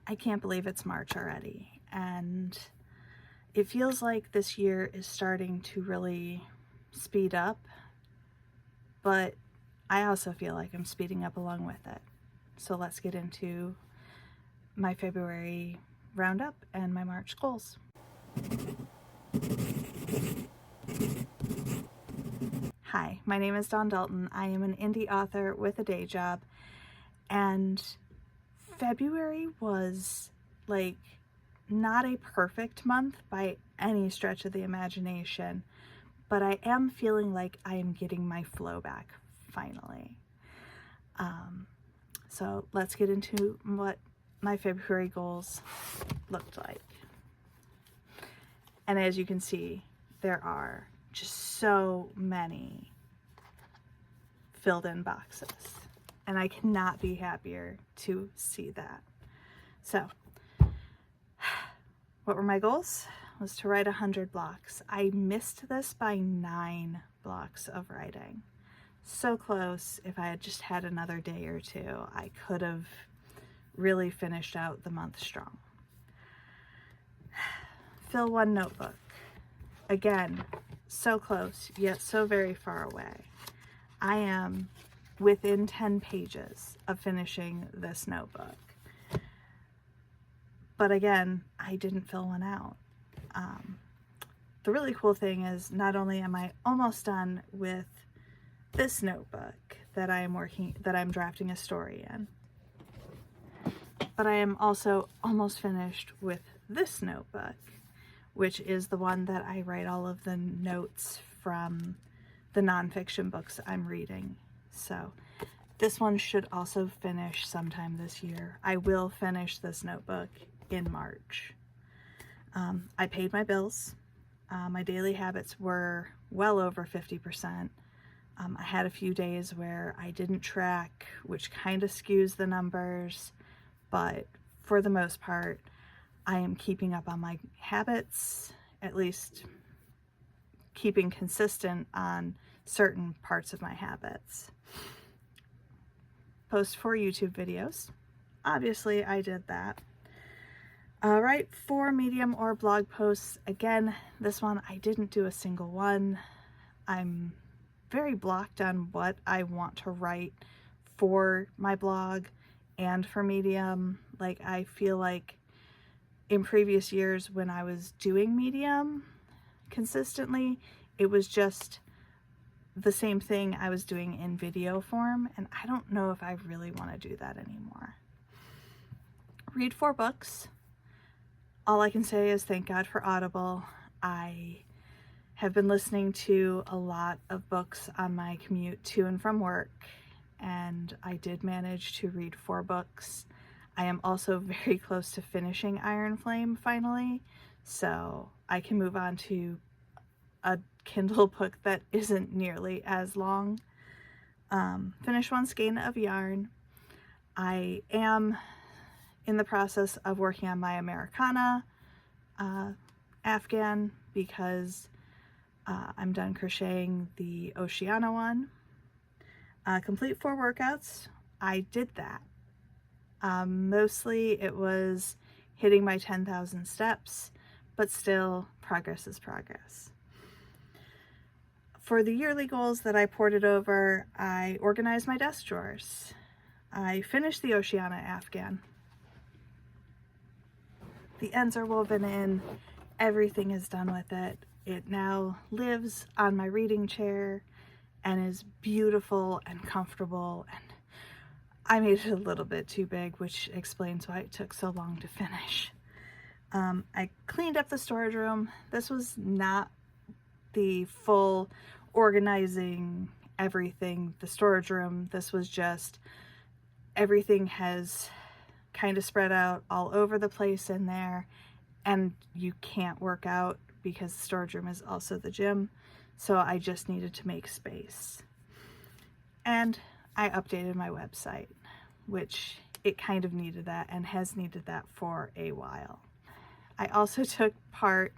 I can't believe it's March already, and it feels like this year is starting to really speed up, but I also feel like I'm speeding up along with it. So let's get into my February roundup and my March goals. Hi, my name is Dawn Dalton. I am an indie author with a day job, and February was like not a perfect month by any stretch of the imagination, but I am feeling like I am getting my flow back finally. So let's get into what my February goals looked like. And as you can see, there are just so many filled in boxes, and I cannot be happier to see that. So what were my goals? Was to write 100 blocks. I missed this by 9 blocks of writing. So close. If I had just had another day or two, I could have really finished out the month strong. Fill 1 notebook. Again, so close, yet so very far away. I am within 10 pages of finishing this notebook. But again, I didn't fill one out. The really cool thing is not only am I almost done with this notebook that I'm drafting a story in, but I am also almost finished with this notebook, which is the one that I write all of the notes from the nonfiction books I'm reading. So this one should also finish sometime this year. I will finish this notebook in March. I paid my bills. My daily habits were well over 50%. I had a few days where I didn't track, which kind of skews the numbers, but for the most part, I am keeping up on my habits, at least keeping consistent on certain parts of my habits. Post 4 YouTube videos. Obviously, I did that. Write 4 Medium or blog posts. Again, this one I didn't do a single one. I'm very blocked on what I want to write for my blog and for Medium. Like, I feel like in previous years when I was doing Medium consistently, it was just the same thing I was doing in video form, and I don't know if I really want to do that anymore. Read 4 books. All I can say is thank God for Audible. I have been listening to a lot of books on my commute to and from work, and I did manage to read 4 books. I am also very close to finishing Iron Flame finally, so I can move on to a Kindle book that isn't nearly as long. Finish 1 skein of yarn. I am in the process of working on my Americana Afghan because I'm done crocheting the Oceana one. Complete 4 workouts. I did that. Mostly it was hitting my 10,000 steps, but still, progress is progress. For the yearly goals that I ported over, I organized my desk drawers. I finished the Oceana Afghan. The ends are woven in, everything is done with it. It now lives on my reading chair and is beautiful and comfortable, and I made it a little bit too big, which explains why it took so long to finish. I cleaned up the storage room. This was not the full organizing everything, the storage room. This was just everything has kind of spread out all over the place in there, and you can't work out because the storage room is also the gym, so I just needed to make space. And I updated my website, which it kind of needed that and has needed that for a while. I also took part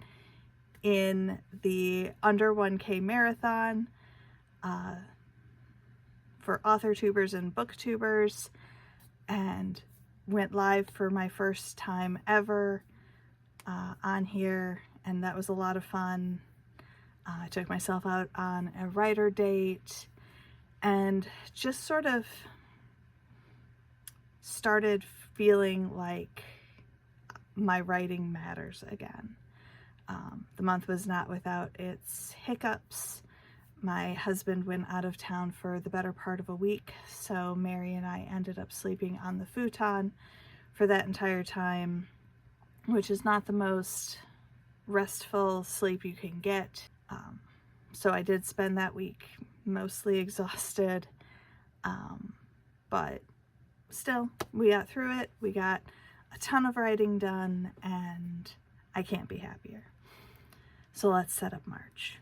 in the Under 1K Marathon for author tubers and booktubers, and went live for my first time ever on here, and that was a lot of fun. I took myself out on a writer date and just sort of started feeling like my writing matters again. The month was not without its hiccups. My husband went out of town for the better part of a week, so Mary and I ended up sleeping on the futon for that entire time, which is not the most restful sleep you can get. So I did spend that week mostly exhausted, but still, we got through it. We got a ton of writing done, and I can't be happier. So let's set up March.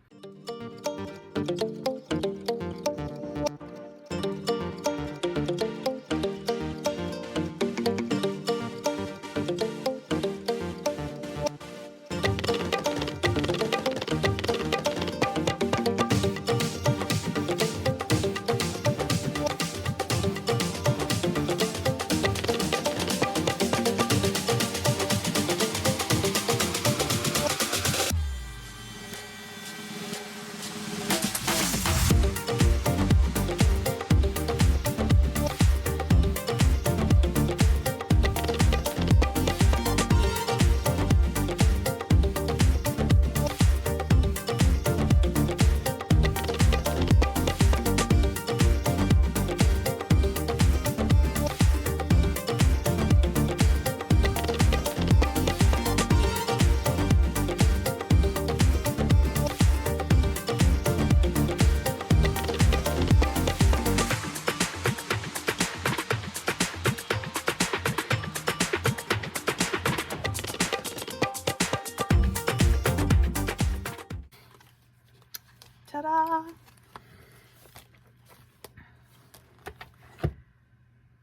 Ta-da!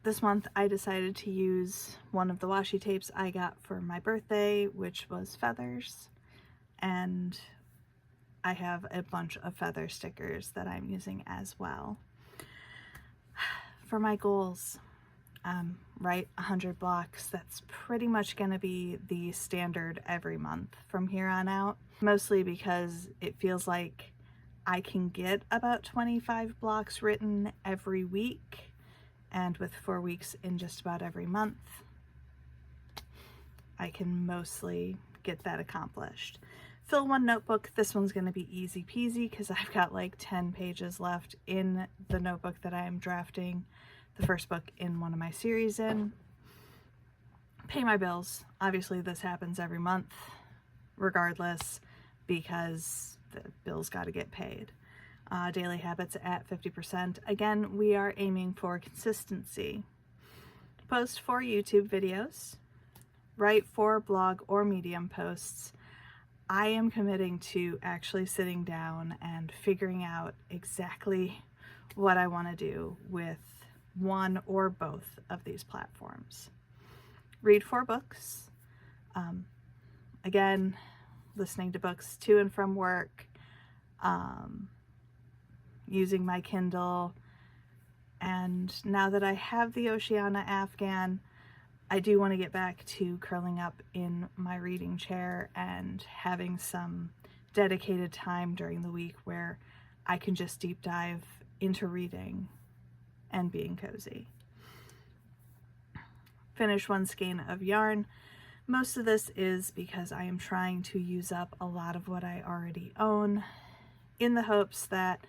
This month I decided to use one of the washi tapes I got for my birthday, which was feathers, and I have a bunch of feather stickers that I'm using as well. For my goals, write 100 blocks. That's pretty much going to be the standard every month from here on out, mostly because it feels like I can get about 25 blocks written every week, and with 4 weeks in just about every month, I can mostly get that accomplished. Fill one notebook. This one's going to be easy peasy because I've got like 10 pages left in the notebook that I am drafting the first book in one of my series in. Pay my bills. Obviously this happens every month regardless, because the bills got to get paid. Daily habits at 50%. Again, we are aiming for consistency. Post 4 YouTube videos. Write 4 blog or Medium posts. I am committing to actually sitting down and figuring out exactly what I want to do with one or both of these platforms. Read 4 books. Again, listening to books to and from work, using my Kindle, and now that I have the Oceana Afghan, I do want to get back to curling up in my reading chair and having some dedicated time during the week where I can just deep dive into reading and being cozy. Finish 1 skein of yarn. Most of this is because I am trying to use up a lot of what I already own, in the hopes that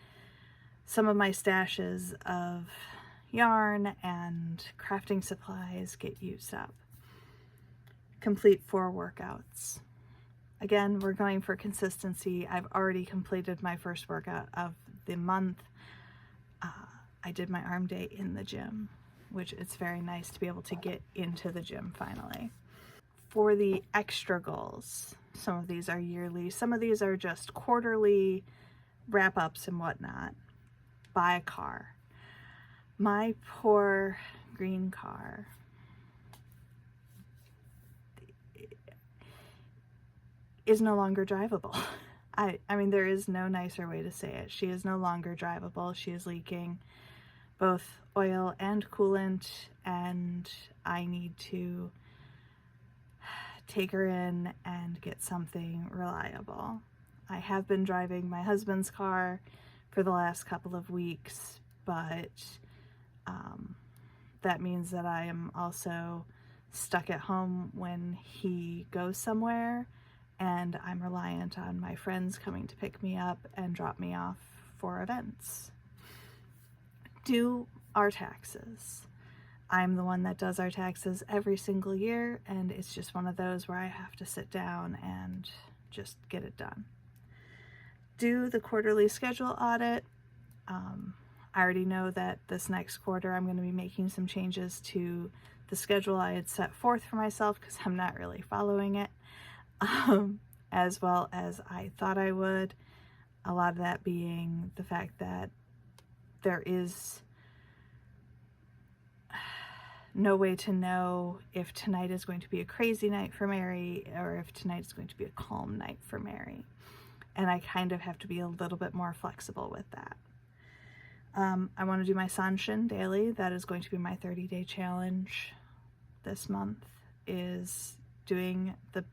some of my stashes of yarn and crafting supplies get used up. Complete 4 workouts. Again, we're going for consistency. I've already completed my first workout of the month. I did my arm day in the gym, which it's very nice to be able to get into the gym finally. For the extra goals, some of these are yearly, some of these are just quarterly wrap-ups and whatnot. Buy a car. My poor green car is no longer drivable. I mean, there is no nicer way to say it. She is no longer drivable. She is leaking. both oil and coolant, and I need to take her in and get something reliable. I have been driving my husband's car for the last couple of weeks, but that means that I am also stuck at home when he goes somewhere, and I'm reliant on my friends coming to pick me up and drop me off for events. Do our taxes. I'm the one that does our taxes every single year, and it's just one of those where I have to sit down and just get it done. Do the quarterly schedule audit. I already know that this next quarter I'm going to be making some changes to the schedule I had set forth for myself because I'm not really following it as well as I thought I would. A lot of that being the fact that there is no way to know if tonight is going to be a crazy night for Mary or if tonight is going to be a calm night for Mary. And I kind of have to be a little bit more flexible with that. I want to do my Sanshin daily. That is going to be my 30-day challenge this month, is doing the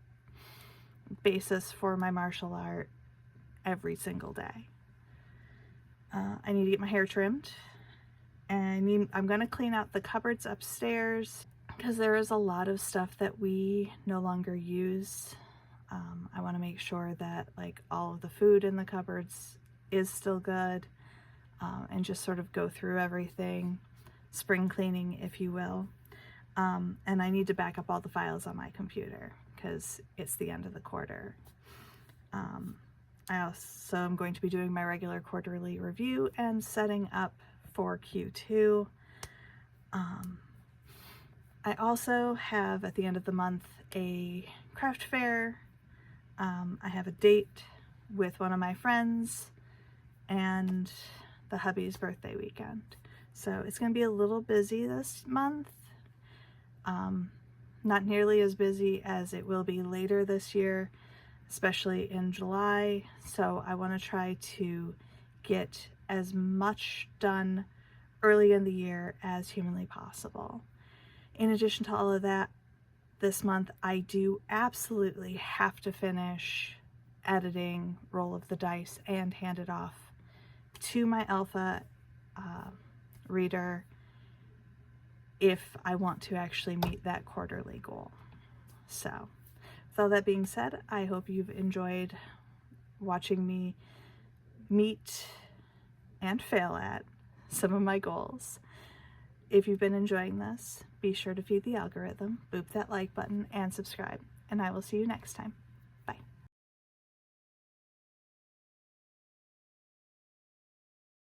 basis for my martial art every single day. I need to get my hair trimmed, and I'm going to clean out the cupboards upstairs because there is a lot of stuff that we no longer use. I want to make sure that like all of the food in the cupboards is still good, and just sort of go through everything, spring cleaning, if you will. And I need to back up all the files on my computer because it's the end of the quarter. I also am going to be doing my regular quarterly review and setting up for Q2. I also have at the end of the month a craft fair. I have a date with one of my friends and the hubby's birthday weekend. So it's going to be a little busy this month. Not nearly as busy as it will be later this year, especially in July. So I want to try to get as much done early in the year as humanly possible. In addition to all of that, this month I do absolutely have to finish editing Roll of the Dice and hand it off to my alpha reader if I want to actually meet that quarterly goal. So with all that being said, I hope you've enjoyed watching me meet and fail at some of my goals. If you've been enjoying this, be sure to feed the algorithm, boop that like button, and subscribe, and I will see you next time.